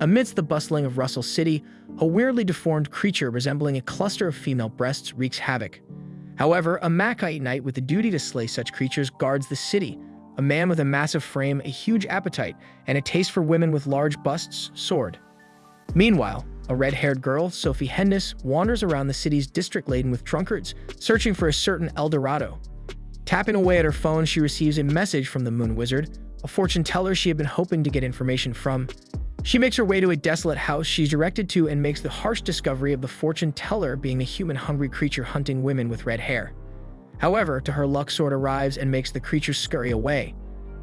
Amidst the bustling of Russell City, a weirdly deformed creature resembling a cluster of female breasts wreaks havoc. However, a Makite knight with the duty to slay such creatures guards the city, a man with a massive frame, a huge appetite, and a taste for women with large busts, sword. Meanwhile, a red-haired girl, Sophie Hennis, wanders around the city's district laden with drunkards, searching for a certain El Dorado. Tapping away at her phone, she receives a message from the Moon Wizard, a fortune teller she had been hoping to get information from. She makes her way to a desolate house she's directed to and makes the harsh discovery of the fortune teller being a human-hungry creature hunting women with red hair. However, to her luck, Sword arrives and makes the creature scurry away.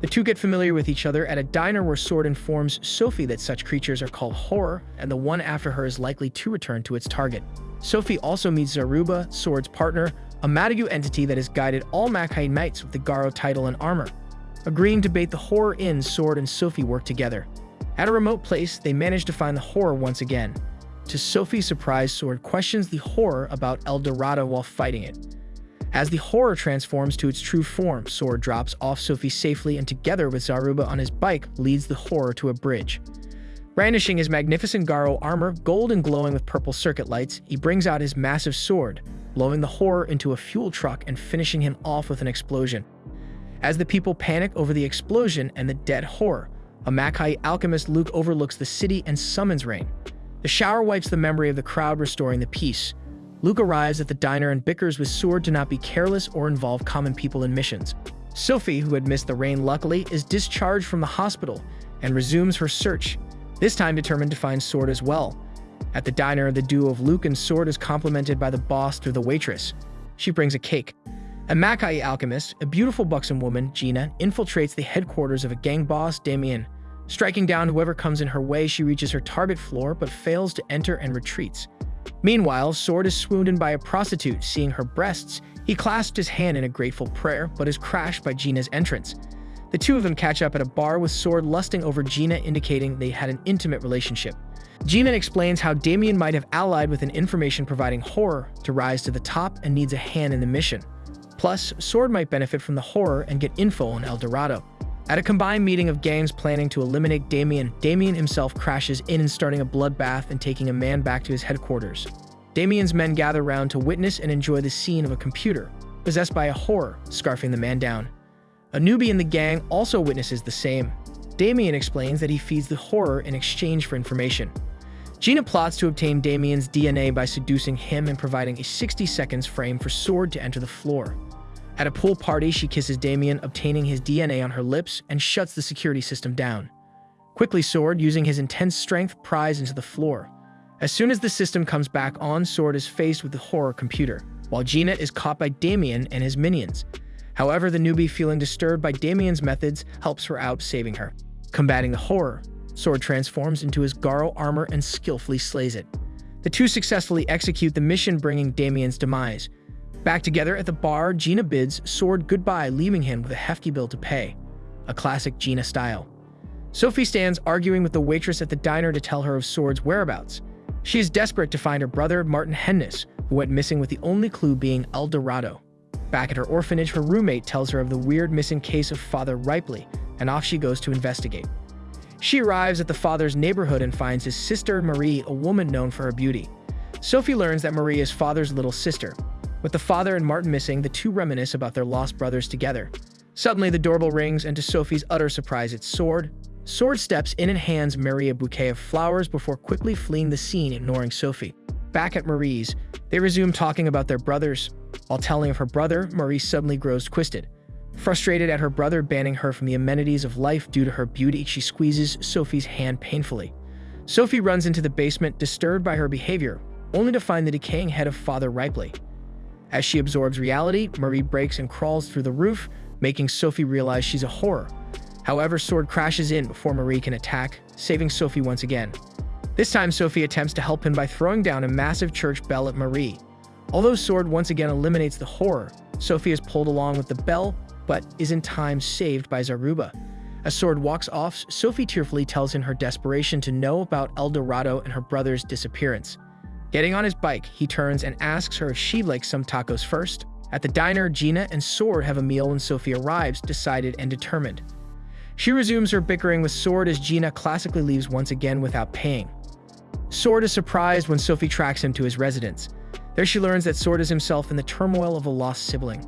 The two get familiar with each other at a diner where Sword informs Sophie that such creatures are called horror, and the one after her is likely to return to its target. Sophie also meets Zaruba, Sword's partner, a Madagu entity that has guided all Makai knights with the Garo title and armor. Agreeing to bait the horror in, Sword and Sophie work together. At a remote place, they manage to find the horror once again. To Sophie's surprise, Sword questions the horror about El Dorado while fighting it. As the horror transforms to its true form, Sword drops off Sophie safely and together with Zaruba on his bike leads the horror to a bridge. Brandishing his magnificent Garo armor, gold and glowing with purple circuit lights, he brings out his massive sword, blowing the horror into a fuel truck and finishing him off with an explosion. As the people panic over the explosion and the dead horror, a Makai alchemist Luke overlooks the city and summons rain. The shower wipes the memory of the crowd, restoring the peace. Luke arrives at the diner and bickers with Sword to not be careless or involve common people in missions. Sophie, who had missed the rain luckily, is discharged from the hospital and resumes her search, this time determined to find Sword as well. At the diner, the duo of Luke and Sword is complimented by the boss through the waitress. She brings a cake. A Makai alchemist, a beautiful buxom woman, Gina, infiltrates the headquarters of a gang boss, Damien. Striking down whoever comes in her way, she reaches her target floor but fails to enter and retreats. Meanwhile, Sword is swooned in by a prostitute. Seeing her breasts, he clasps his hand in a grateful prayer but is crashed by Gina's entrance. The two of them catch up at a bar with Sword lusting over Gina, indicating they had an intimate relationship. Gina explains how Damien might have allied with an information providing horror to rise to the top and needs a hand in the mission. Plus, Sword might benefit from the horror and get info on El Dorado. At a combined meeting of gangs planning to eliminate Damien, Damien himself crashes in and starting a bloodbath and taking a man back to his headquarters. Damien's men gather round to witness and enjoy the scene of a computer, possessed by a horror, scarfing the man down. A newbie in the gang also witnesses the same. Damien explains that he feeds the horror in exchange for information. Gina plots to obtain Damien's DNA by seducing him and providing a 60 seconds frame for Sword to enter the floor. At a pool party, she kisses Damien, obtaining his DNA on her lips, and shuts the security system down. Quickly, Sword, using his intense strength, pries into the floor. As soon as the system comes back on, Sword is faced with the horror computer, while Gina is caught by Damien and his minions. However, the newbie, feeling disturbed by Damien's methods, helps her out, saving her. Combating the horror, Sword transforms into his Garo armor and skillfully slays it. The two successfully execute the mission, bringing Damien's demise. Back together at the bar, Gina bids Sword goodbye, leaving him with a hefty bill to pay. A classic Gina style. Sophie stands arguing with the waitress at the diner to tell her of Sword's whereabouts. She is desperate to find her brother, Martin Hennis, who went missing, with the only clue being El Dorado. Back at her orphanage, her roommate tells her of the weird missing case of Father Ripley, and off she goes to investigate. She arrives at the father's neighborhood and finds his sister, Marie, a woman known for her beauty. Sophie learns that Marie is father's little sister. With the father and Martin missing, the two reminisce about their lost brothers together. Suddenly, the doorbell rings, and to Sophie's utter surprise, it's Sword. Sword steps in and hands Marie a bouquet of flowers before quickly fleeing the scene, ignoring Sophie. Back at Marie's, they resume talking about their brothers. While telling of her brother, Marie suddenly grows twisted. Frustrated at her brother banning her from the amenities of life due to her beauty, she squeezes Sophie's hand painfully. Sophie runs into the basement, disturbed by her behavior, only to find the decaying head of Father Ripley. As she absorbs reality, Marie breaks and crawls through the roof, making Sophie realize she's a horror. However, Sword crashes in before Marie can attack, saving Sophie once again. This time, Sophie attempts to help him by throwing down a massive church bell at Marie. Although Sword once again eliminates the horror, Sophie is pulled along with the bell, but is in time saved by Zaruba. As Sword walks off, Sophie tearfully tells him her desperation to know about El Dorado and her brother's disappearance. Getting on his bike, he turns and asks her if she'd like some tacos first. At the diner, Gina and Sword have a meal when Sophie arrives, decided and determined. She resumes her bickering with Sword as Gina classically leaves once again without paying. Sword is surprised when Sophie tracks him to his residence. There she learns that Sword is himself in the turmoil of a lost sibling.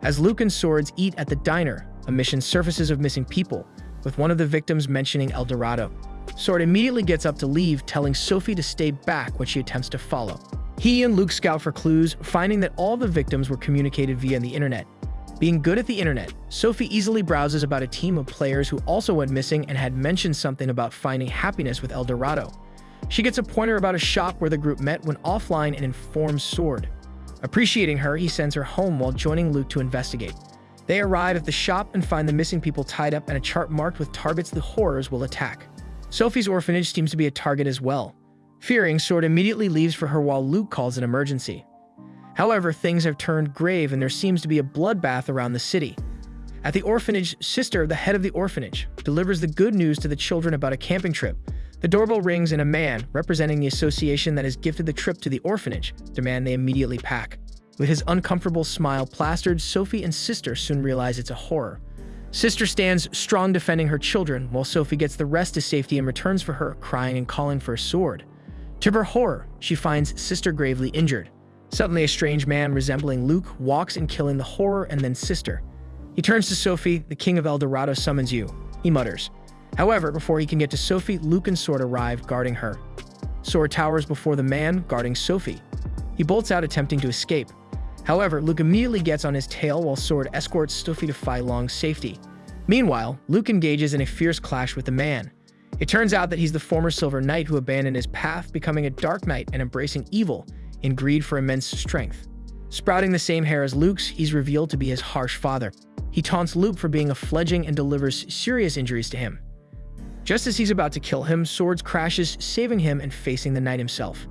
As Luke and Swords eat at the diner, a mission surfaces of missing people, with one of the victims mentioning El Dorado. Sword immediately gets up to leave, telling Sophie to stay back when she attempts to follow. He and Luke scout for clues, finding that all the victims were communicated via the internet. Being good at the internet, Sophie easily browses about a team of players who also went missing and had mentioned something about finding happiness with El Dorado. She gets a pointer about a shop where the group met when offline and informs Sword. Appreciating her, he sends her home while joining Luke to investigate. They arrive at the shop and find the missing people tied up and a chart marked with targets the horrors will attack. Sophie's orphanage seems to be a target as well. Fearing, Sword immediately leaves for her while Luke calls an emergency. However, things have turned grave and there seems to be a bloodbath around the city. At the orphanage, Sister, the head of the orphanage, delivers the good news to the children about a camping trip. The doorbell rings and a man, representing the association that has gifted the trip to the orphanage, demand they immediately pack. With his uncomfortable smile plastered, Sophie and Sister soon realize it's a horror. Sister stands strong defending her children, while Sophie gets the rest to safety and returns for her, crying and calling for a sword. To her horror, she finds Sister gravely injured. Suddenly, a strange man resembling Luke walks in, killing the horror and then Sister. He turns to Sophie. "The King of El Dorado summons you," he mutters. However, before he can get to Sophie, Luke and Sword arrive, guarding her. Sword towers before the man, guarding Sophie. He bolts out, attempting to escape. However, Luke immediately gets on his tail while Sword escorts Sophie to Fai Long's safety. Meanwhile, Luke engages in a fierce clash with the man. It turns out that he's the former Silver Knight who abandoned his path, becoming a Dark Knight and embracing evil in greed for immense strength. Sprouting the same hair as Luke's, he's revealed to be his harsh father. He taunts Luke for being a fledgling and delivers serious injuries to him. Just as he's about to kill him, Swords crashes, saving him and facing the knight himself.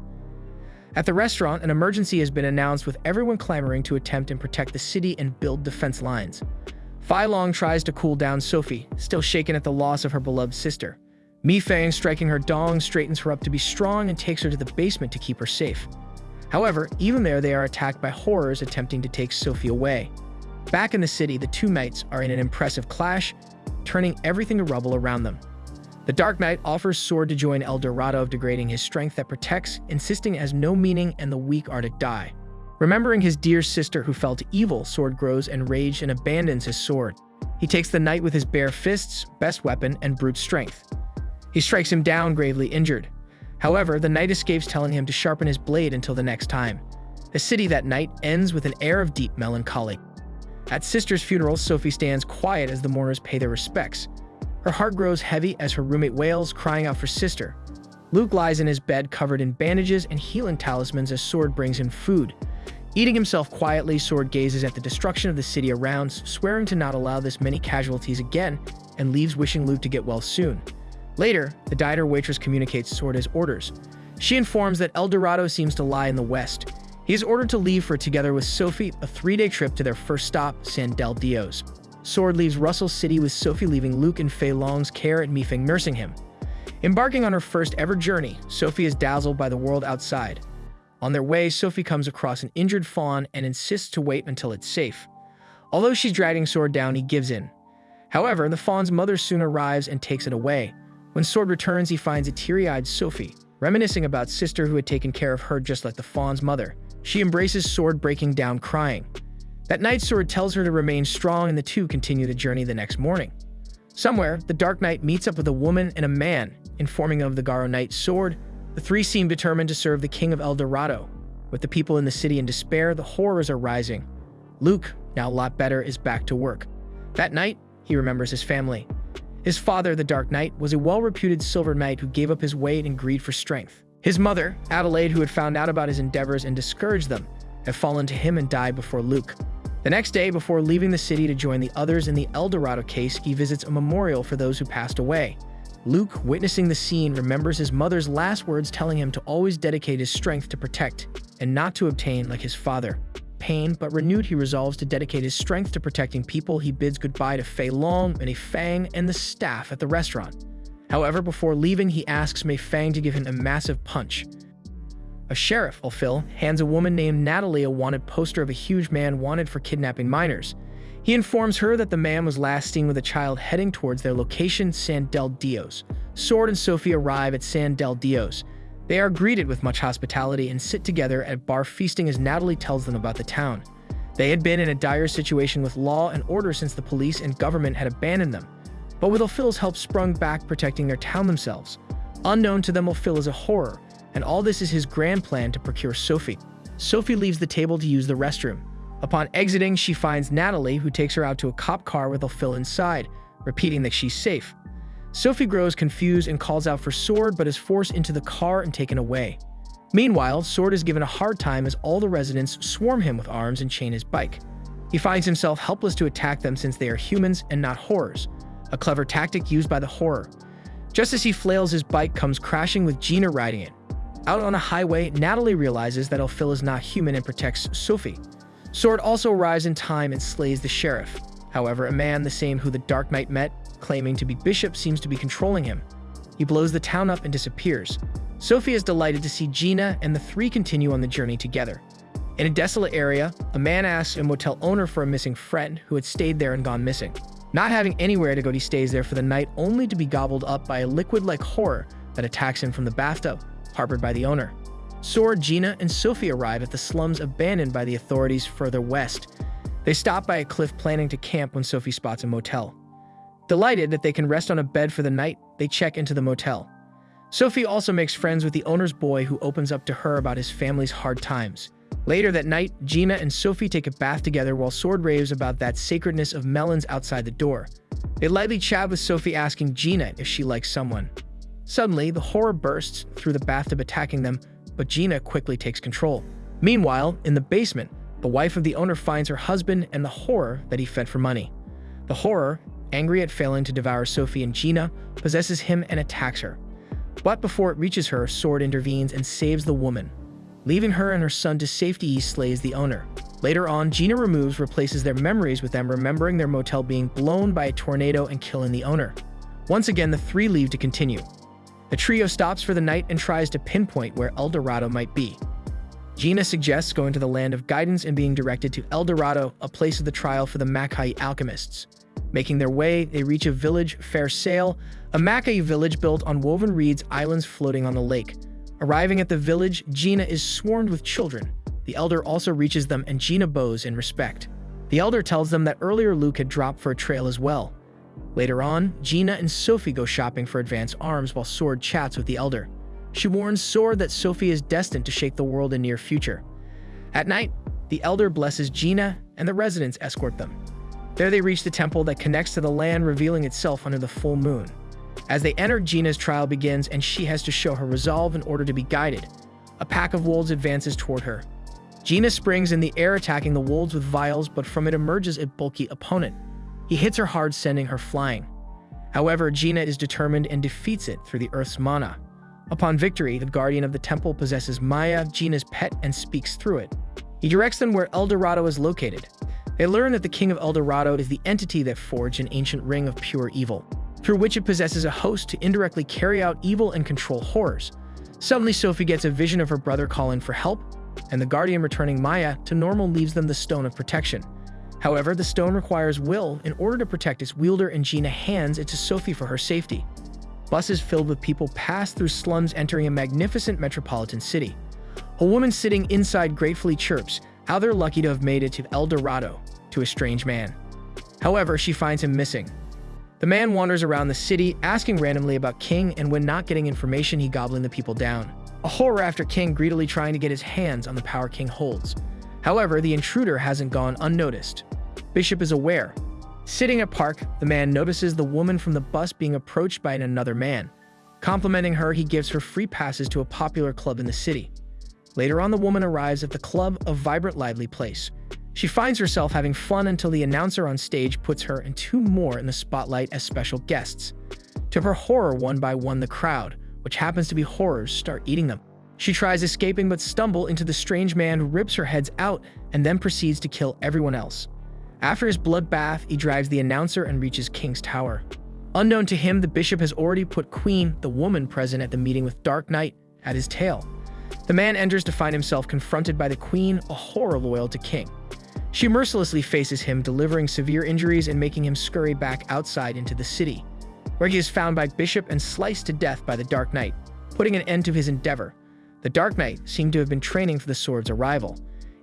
At the restaurant, an emergency has been announced, with everyone clamoring to attempt and protect the city and build defense lines. Fai Long tries to cool down Sophie, still shaken at the loss of her beloved sister. Mi Fang, striking her dong, straightens her up to be strong and takes her to the basement to keep her safe. However, even there they are attacked by horrors attempting to take Sophie away. Back in the city, the two knights are in an impressive clash, turning everything to rubble around them. The Dark Knight offers Sword to join El Dorado, degrading his strength that protects, insisting it has no meaning and the weak are to die. Remembering his dear sister who fell to evil, Sword grows enraged and abandons his sword. He takes the knight with his bare fists, best weapon, and brute strength. He strikes him down, gravely injured. However, the knight escapes, telling him to sharpen his blade until the next time. The city that night ends with an air of deep melancholy. At Sister's funeral, Sophie stands quiet as the mourners pay their respects. Her heart grows heavy as her roommate wails, crying out for Sister. Luke lies in his bed covered in bandages and healing talismans as Sword brings him food. Eating himself quietly, Sword gazes at the destruction of the city around, swearing to not allow this many casualties again, and leaves, wishing Luke to get well soon. Later, the diner waitress communicates Sword his orders. She informs that El Dorado seems to lie in the west. He is ordered to leave for, together with Sophie, a 3-day trip to their first stop, San Del Dios. Sword leaves Russell City with Sophie, leaving Luke in Fai Long's care and Mi Feng nursing him. Embarking on her first ever journey, Sophie is dazzled by the world outside. On their way, Sophie comes across an injured fawn and insists to wait until it's safe. Although she's dragging Sword down, he gives in. However, the fawn's mother soon arrives and takes it away. When Sword returns, he finds a teary-eyed Sophie, reminiscing about Sister who had taken care of her just like the fawn's mother. She embraces Sword, breaking down crying. That night, Sword tells her to remain strong and the two continue the journey the next morning. Somewhere, the Dark Knight meets up with a woman and a man, informing of the Garo Knight Sword. The three seem determined to serve the King of El Dorado. With the people in the city in despair, the horrors are rising. Luke, now a lot better, is back to work. That night, he remembers his family. His father, the Dark Knight, was a well-reputed Silver Knight who gave up his weight in greed for strength. His mother, Adelaide, who had found out about his endeavors and discouraged them, had fallen to him and died before Luke. The next day, before leaving the city to join the others in the El Dorado case, he visits a memorial for those who passed away. Luke, witnessing the scene, remembers his mother's last words, telling him to always dedicate his strength to protect and not to obtain like his father. Pained but renewed, he resolves to dedicate his strength to protecting people. He bids goodbye to Fai Long, Mi Fang, and the staff at the restaurant. However, before leaving, he asks Mi Fang to give him a massive punch. A sheriff, Phil, hands a woman named Natalie a wanted poster of a huge man wanted for kidnapping minors. He informs her that the man was last seen with a child heading towards their location, San del Dios. Sword and Sophie arrive at San del Dios. They are greeted with much hospitality and sit together at bar feasting as Natalie tells them about the town. They had been in a dire situation with law and order since the police and government had abandoned them, but with Ophil's help sprung back protecting their town themselves. Unknown to them, Ophil is a horror, and all this is his grand plan to procure Sophie. Sophie leaves the table to use the restroom. Upon exiting, she finds Natalie, who takes her out to a cop car with Ophil inside, repeating that she's safe. Sophie grows confused and calls out for Sword, but is forced into the car and taken away. Meanwhile, Sword is given a hard time as all the residents swarm him with arms and chain his bike. He finds himself helpless to attack them since they are humans and not horrors, a clever tactic used by the horror. Just as he flails, his bike comes crashing with Gina riding it. Out on a highway, Natalie realizes that Ophil is not human and protects Sophie. Sword also arrives in time and slays the sheriff. However, a man the same who the Dark Knight met, claiming to be Bishop, seems to be controlling him. He blows the town up and disappears. Sophie is delighted to see Gina, and the three continue on the journey together. In a desolate area, a man asks a motel owner for a missing friend who had stayed there and gone missing. Not having anywhere to go, he stays there for the night, only to be gobbled up by a liquid-like horror that attacks him from the bathtub, harbored by the owner. Sword, Gina, and Sophie arrive at the slums abandoned by the authorities further west. They stop by a cliff planning to camp when Sophie spots a motel. Delighted that they can rest on a bed for the night, they check into the motel. Sophie also makes friends with the owner's boy, who opens up to her about his family's hard times. Later that night, Gina and Sophie take a bath together while Sword raves about that sacredness of melons outside the door. They lightly chat with Sophie, asking Gina if she likes someone. Suddenly, the horror bursts through the bathtub, attacking them, but Gina quickly takes control. Meanwhile, in the basement, the wife of the owner finds her husband and the horror that he fed for money. The horror, angry at failing to devour Sophie and Gina, possesses him and attacks her. But before it reaches her, Sword intervenes and saves the woman. Leaving her and her son to safety, he slays the owner. Later on, Gina replaces their memories with them remembering their motel being blown by a tornado and killing the owner. Once again, the three leave to continue. The trio stops for the night and tries to pinpoint where El Dorado might be. Gina suggests going to the Land of Guidance and being directed to El Dorado, a place of the trial for the Makai alchemists. Making their way, they reach a village, Fair Sail, a Makai village built on woven reeds islands floating on the lake. Arriving at the village, Gina is swarmed with children. The elder also reaches them and Gina bows in respect. The elder tells them that earlier Luke had dropped for a trail as well. Later on, Gina and Sophie go shopping for advanced arms while Sword chats with the elder. She warns Sword that Sophie is destined to shake the world in near future. At night, the elder blesses Gina and the residents escort them. There they reach the temple that connects to the land, revealing itself under the full moon. As they enter, Gina's trial begins and she has to show her resolve in order to be guided. A pack of wolves advances toward her. Gina springs in the air, attacking the wolves with vials, but from it emerges a bulky opponent. He hits her hard, sending her flying. However, Gina is determined and defeats it through the earth's mana. Upon victory, the guardian of the temple possesses Maya, Gina's pet, and speaks through it. He directs them where El Dorado is located. They learn that the king of El Dorado is the entity that forged an ancient ring of pure evil, through which it possesses a host to indirectly carry out evil and control horrors. Suddenly, Sophie gets a vision of her brother calling for help, and the guardian returning Maya to normal leaves them the stone of protection. However, the stone requires will in order to protect its wielder, and Gina hands it to Sophie for her safety. Buses filled with people pass through slums, entering a magnificent metropolitan city. A woman sitting inside gratefully chirps how they're lucky to have made it to El Dorado, to a strange man. However, she finds him missing. The man wanders around the city, asking randomly about King, and when not getting information, he gobbling the people down. A horror after King, greedily trying to get his hands on the power King holds. However, the intruder hasn't gone unnoticed. Bishop is aware. Sitting at park, the man notices the woman from the bus being approached by another man. Complimenting her, he gives her free passes to a popular club in the city. Later on, the woman arrives at the club, a vibrant, lively place. She finds herself having fun until the announcer on stage puts her and two more in the spotlight as special guests. To her horror, one by one, the crowd, which happens to be horrors, start eating them. She tries escaping but stumbles into the strange man who rips her heads out and then proceeds to kill everyone else. After his bloodbath, he drives the announcer and reaches King's Tower. Unknown to him, the bishop has already put Queen, the woman present at the meeting with Dark Knight, at his tail. The man enters to find himself confronted by the Queen, a horror loyal to King. She mercilessly faces him, delivering severe injuries and making him scurry back outside into the city, where he is found by Bishop and sliced to death by the Dark Knight, putting an end to his endeavor. The Dark Knight seemed to have been training for the sword's arrival.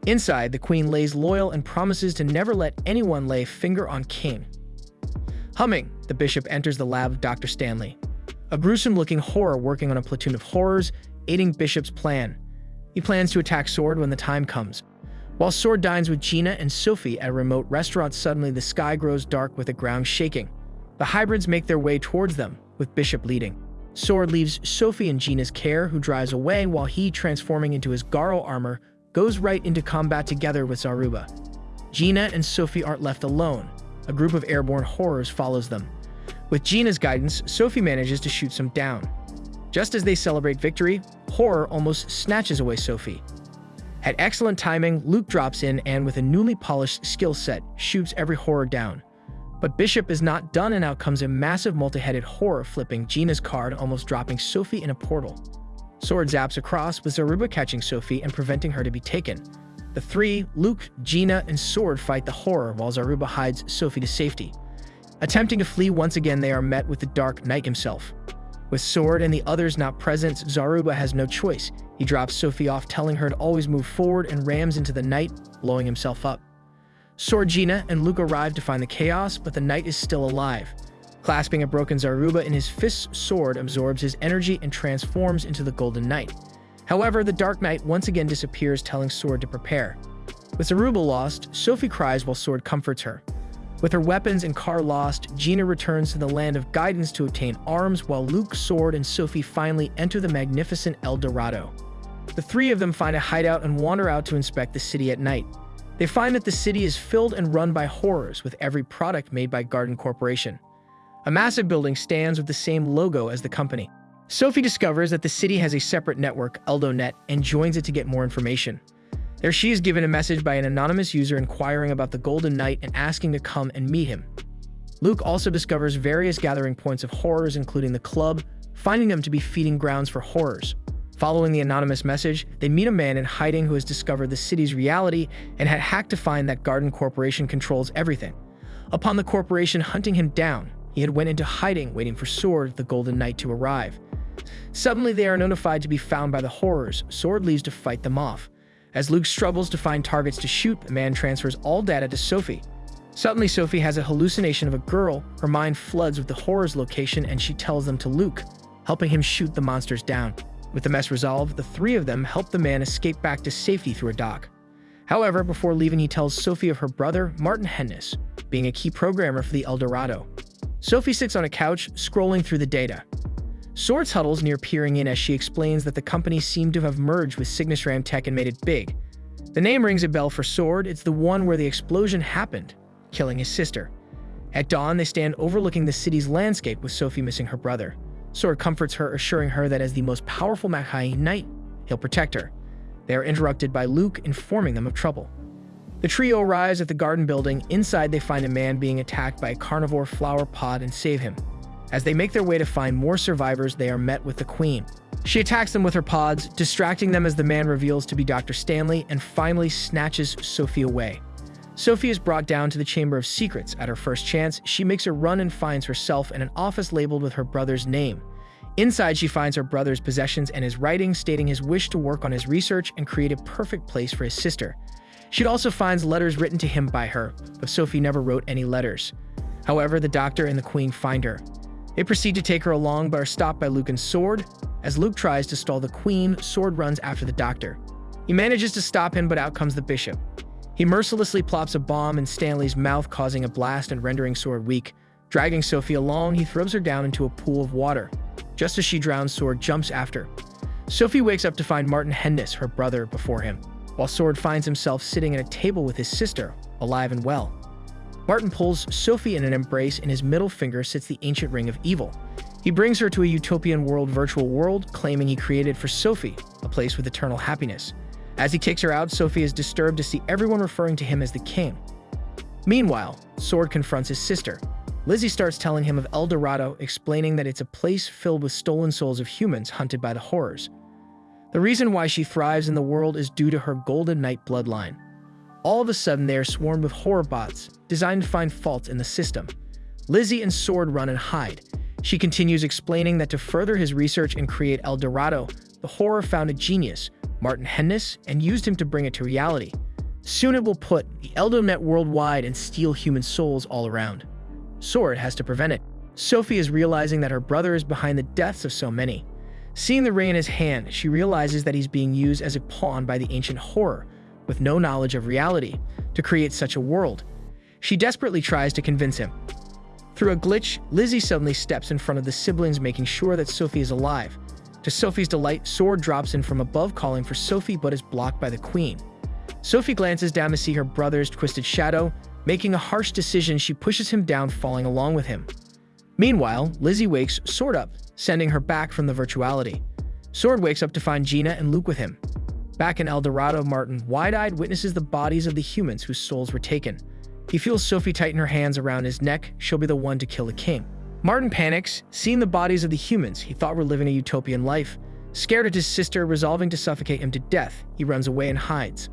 Inside, the Queen lays loyal and promises to never let anyone lay a finger on King. Humming, the Bishop enters the lab of Dr. Stanley, a gruesome-looking horror working on a platoon of horrors, aiding Bishop's plan. He plans to attack Sword when the time comes. While Sword dines with Gina and Sophie at a remote restaurant, suddenly the sky grows dark with the ground shaking. The hybrids make their way towards them, with Bishop leading. Sword leaves Sophie in Gina's care, who drives away while he, transforming into his Garo armor, goes right into combat together with Zaruba. Gina and Sophie aren't left alone. A group of airborne horrors follows them. With Gina's guidance, Sophie manages to shoot some down. Just as they celebrate victory, Horror almost snatches away Sophie. At excellent timing, Luke drops in and, with a newly polished skill set, shoots every horror down. But Bishop is not done, and out comes a massive multi-headed horror, flipping Gina's card, almost dropping Sophie in a portal. Sword zaps across, with Zaruba catching Sophie and preventing her to be taken. The three, Luke, Gina, and Sword, fight the horror while Zaruba hides Sophie to safety. Attempting to flee once again, they are met with the Dark Knight himself. With Sword and the others not present, Zaruba has no choice. He drops Sophie off, telling her to always move forward, and rams into the Knight, blowing himself up. Sword, Gina, and Luke arrive to find the chaos, but the Knight is still alive. Clasping a broken Zaruba in his fists, Sword absorbs his energy and transforms into the Golden Knight. However, the Dark Knight once again disappears, telling Sword to prepare. With Zaruba lost, Sophie cries while Sword comforts her. With her weapons and car lost, Gina returns to the Land of Guidance to obtain arms, while Luke, Sword, and Sophie finally enter the magnificent El Dorado. The three of them find a hideout and wander out to inspect the city at night. They find that the city is filled and run by horrors, with every product made by Garden Corporation. A massive building stands with the same logo as the company. Sophie discovers that the city has a separate network, EldoNet, and joins it to get more information. There she is given a message by an anonymous user inquiring about the Golden Knight and asking to come and meet him. Luke also discovers various gathering points of horrors, including the club, finding them to be feeding grounds for horrors. Following the anonymous message, they meet a man in hiding who has discovered the city's reality and had hacked to find that Garden Corporation controls everything. Upon the corporation hunting him down, he had went into hiding, waiting for Sword, the Golden Knight, to arrive. Suddenly, they are notified to be found by the horrors. Sword leaves to fight them off. As Luke struggles to find targets to shoot, the man transfers all data to Sophie. Suddenly, Sophie has a hallucination of a girl. Her mind floods with the horror's location, and she tells them to Luke, helping him shoot the monsters down. With the mess resolved, the three of them help the man escape back to safety through a dock. However, before leaving, he tells Sophie of her brother, Martin Hennis, being a key programmer for the El Dorado. Sophie sits on a couch, scrolling through the data. Sword huddles near, peering in as she explains that the company seemed to have merged with Cygnus Tech and made it big. The name rings a bell for Sword. It's the one where the explosion happened, killing his sister. At dawn, they stand overlooking the city's landscape, with Sophie missing her brother. Sword comforts her, assuring her that as the most powerful Makai Knight, he'll protect her. They are interrupted by Luke, informing them of trouble. The trio arrives at the garden building. Inside, they find a man being attacked by a carnivore flower pod and save him. As they make their way to find more survivors, they are met with the Queen. She attacks them with her pods, distracting them as the man reveals to be Dr. Stanley, and finally snatches Sophie away. Sophie is brought down to the Chamber of Secrets. At her first chance, she makes a run and finds herself in an office labeled with her brother's name. Inside, she finds her brother's possessions and his writing, stating his wish to work on his research and create a perfect place for his sister. She also finds letters written to him by her, but Sophie never wrote any letters. However, the Doctor and the Queen find her. They proceed to take her along, but are stopped by Luke and Sword. As Luke tries to stall the Queen, Sword runs after the Doctor. He manages to stop him, but out comes the Bishop. He mercilessly plops a bomb in Stanley's mouth, causing a blast and rendering Sword weak. Dragging Sophie along, he throws her down into a pool of water. Just as she drowns, Sword jumps after. Sophie wakes up to find Martin Hennis, her brother, before him, while Sword finds himself sitting at a table with his sister, alive and well. Martin pulls Sophie in an embrace. In his middle finger sits the ancient ring of evil. He brings her to a utopian virtual world, claiming he created for Sophie, a place with eternal happiness. As he takes her out, Sophie is disturbed to see everyone referring to him as the king. Meanwhile, Sword confronts his sister. Lizzie starts telling him of El Dorado, explaining that it's a place filled with stolen souls of humans hunted by the horrors. The reason why she thrives in the world is due to her Golden Knight bloodline. All of a sudden, they are swarmed with horror bots, designed to find faults in the system. Lizzie and Sword run and hide. She continues explaining that to further his research and create El Dorado, the horror found a genius, Martin Hennis, and used him to bring it to reality. Soon it will put the Eldonet worldwide and steal human souls all around. Sword has to prevent it. Sophie is realizing that her brother is behind the deaths of so many. Seeing the ring in his hand, she realizes that he's being used as a pawn by the ancient horror, with no knowledge of reality, to create such a world. She desperately tries to convince him. Through a glitch, Lizzie suddenly steps in front of the siblings, making sure that Sophie is alive. To Sophie's delight, Sword drops in from above calling for Sophie but is blocked by the Queen. Sophie glances down to see her brother's twisted shadow. Making a harsh decision, she pushes him down, falling along with him. Meanwhile, Lizzie wakes Sword up, sending her back from the virtuality. Sword wakes up to find Gina and Luke with him. Back in El Dorado, Martin, wide-eyed, witnesses the bodies of the humans whose souls were taken. He feels Sophie tighten her hands around his neck. She'll be the one to kill the king. Martin panics, seeing the bodies of the humans he thought were living a utopian life. Scared at his sister resolving to suffocate him to death, he runs away and hides.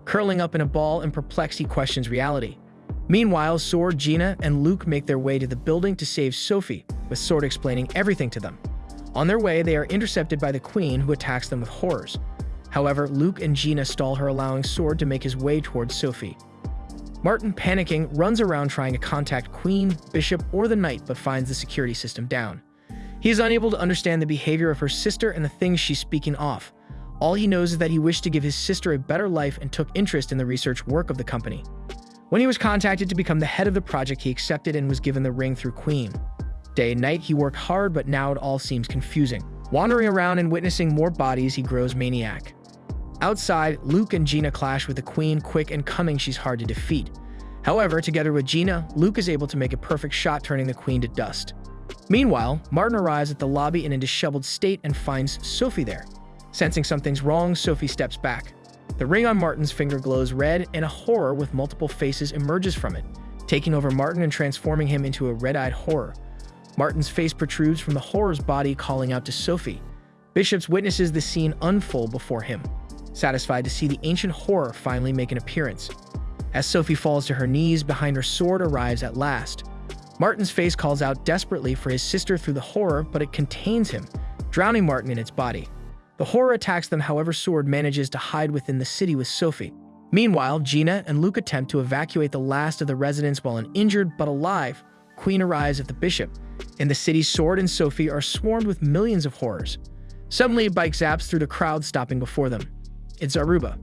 Curling up in a ball and perplexed, he questions reality. Meanwhile, Sword, Gina, and Luke make their way to the building to save Sophie, with Sword explaining everything to them. On their way, they are intercepted by the Queen, who attacks them with horrors. However, Luke and Gina stall her, allowing Sword to make his way towards Sophie. Martin, panicking, runs around trying to contact Queen, Bishop, or the Knight, but finds the security system down. He is unable to understand the behavior of her sister and the things she's speaking of. All he knows is that he wished to give his sister a better life and took interest in the research work of the company. When he was contacted to become the head of the project, he accepted and was given the ring through Queen. Day and night, he worked hard, but now it all seems confusing. Wandering around and witnessing more bodies, he grows maniac. Outside, Luke and Gina clash with the Queen. Quick and cunning, she's hard to defeat. However, together with Gina, Luke is able to make a perfect shot, turning the Queen to dust. Meanwhile, Martin arrives at the lobby in a disheveled state and finds Sophie there. Sensing something's wrong, Sophie steps back. The ring on Martin's finger glows red, and a horror with multiple faces emerges from it, taking over Martin and transforming him into a red-eyed horror. Martin's face protrudes from the horror's body, calling out to Sophie. Bishop witnesses the scene unfold before him, satisfied to see the ancient horror finally make an appearance. As Sophie falls to her knees behind her, Sword arrives at last. Martin's face calls out desperately for his sister through the horror, but it contains him, drowning Martin in its body. The horror attacks them, however, Sword manages to hide within the city with Sophie. Meanwhile, Gina and Luke attempt to evacuate the last of the residents while an injured but alive Queen arrives at the Bishop. In the city, Sword and Sophie are swarmed with millions of horrors. Suddenly, a bike zaps through the crowd, stopping before them. It's Zaruba.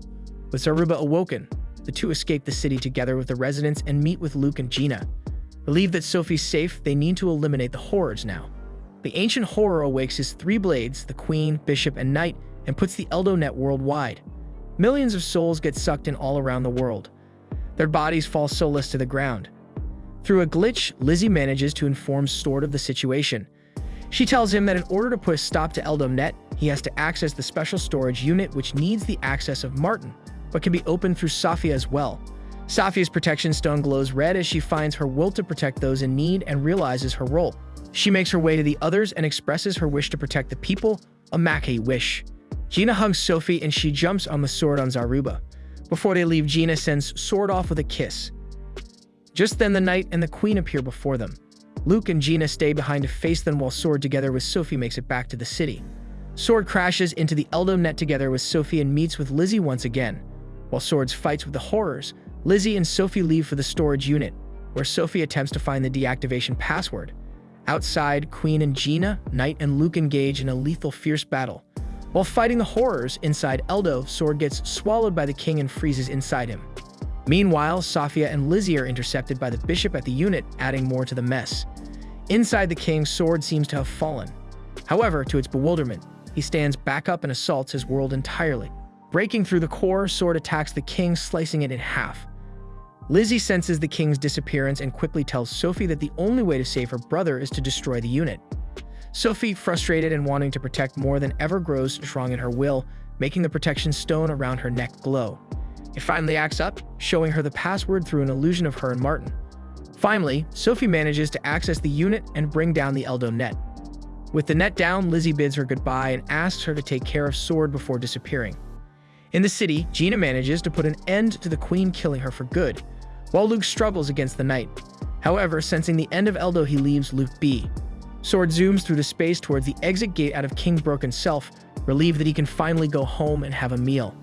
With Zaruba awoken, the two escape the city together with the residents and meet with Luke and Gina. Relieved that Sophie's safe, they need to eliminate the horrors now. The ancient horror awakes his three blades, the Queen, Bishop, and Knight, and puts the Eldonet worldwide. Millions of souls get sucked in all around the world. Their bodies fall soulless to the ground. Through a glitch, Lizzie manages to inform Sword of the situation. She tells him that in order to put a stop to Eldonet, he has to access the special storage unit, which needs the access of Martin, but can be opened through Safia as well. Safia's protection stone glows red as she finds her will to protect those in need and realizes her role. She makes her way to the others and expresses her wish to protect the people, a Mackay wish. Gina hugs Sophie and she jumps on the sword on Zaruba. Before they leave, Gina sends Sword off with a kiss. Just then, the Knight and the Queen appear before them. Luke and Gina stay behind to face them while Sword, together with Sophie, makes it back to the city. Sword crashes into the Eldonet together with Sophie and meets with Lizzie once again. While Sword fights with the horrors, Lizzie and Sophie leave for the storage unit, where Sophie attempts to find the deactivation password. Outside, Queen and Gina, Knight and Luke engage in a lethal, fierce battle. While fighting the horrors inside Eldo, Sword gets swallowed by the king and freezes inside him. Meanwhile, Safia and Lizzie are intercepted by the Bishop at the unit, adding more to the mess. Inside the king, Sword seems to have fallen. However, to its bewilderment, he stands back up and assaults his world entirely. Breaking through the core, Sword attacks the king, slicing it in half. Lizzie senses the king's disappearance and quickly tells Sophie that the only way to save her brother is to destroy the unit. Sophie, frustrated and wanting to protect more than ever, grows strong in her will, making the protection stone around her neck glow. It finally acts up, showing her the password through an illusion of her and Martin. Finally, Sophie manages to access the unit and bring down the Eldonet. With the net down, Lizzie bids her goodbye and asks her to take care of Sword before disappearing. In the city, Gina manages to put an end to the queen killing her for good, while Luke struggles against the knight. However, sensing the end of Eldo, he leaves Luke be. Sword zooms through the space towards the exit gate out of King's Broken Self, relieved that he can finally go home and have a meal.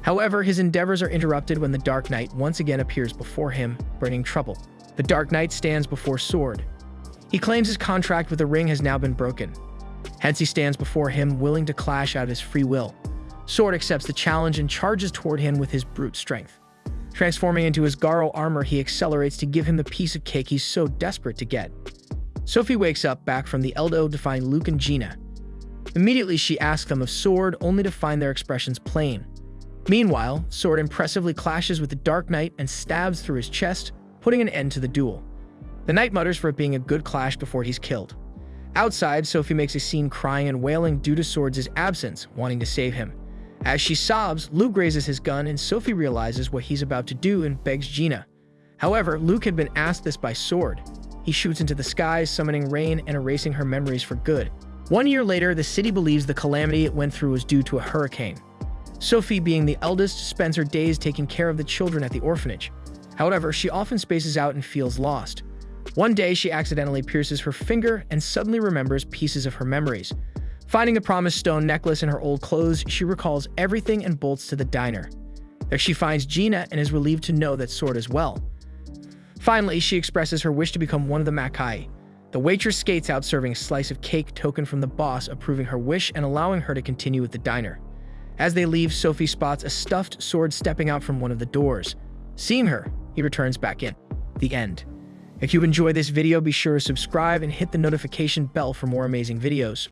However, his endeavors are interrupted when the Dark Knight once again appears before him, bringing trouble. The Dark Knight stands before Sword. He claims his contract with the ring has now been broken. Hence, he stands before him, willing to clash out of his free will. Sword accepts the challenge and charges toward him with his brute strength. Transforming into his Garo armor, he accelerates to give him the piece of cake he's so desperate to get. Sophie wakes up back from the Eldo to find Luke and Gina. Immediately, she asks them of Sword, only to find their expressions plain. Meanwhile, Sword impressively clashes with the Dark Knight and stabs through his chest, putting an end to the duel. The Knight mutters for it being a good clash before he's killed. Outside, Sophie makes a scene crying and wailing due to Sword's absence, wanting to save him. As she sobs, Luke raises his gun and Sophie realizes what he's about to do and begs Gina. However, Luke had been asked this by Sword. He shoots into the skies, summoning rain and erasing her memories for good. 1 year later, the city believes the calamity it went through was due to a hurricane. Sophie, being the eldest, spends her days taking care of the children at the orphanage. However, she often spaces out and feels lost. One day, she accidentally pierces her finger and suddenly remembers pieces of her memories. Finding the promised stone necklace in her old clothes, she recalls everything and bolts to the diner. There she finds Gina and is relieved to know that Sword is well. Finally, she expresses her wish to become one of the Makai. The waitress skates out serving a slice of cake token from the boss, approving her wish and allowing her to continue with the diner. As they leave, Sophie spots a stuffed Sword stepping out from one of the doors. Seeing her, he returns back in. The end. If you enjoyed this video, be sure to subscribe and hit the notification bell for more amazing videos.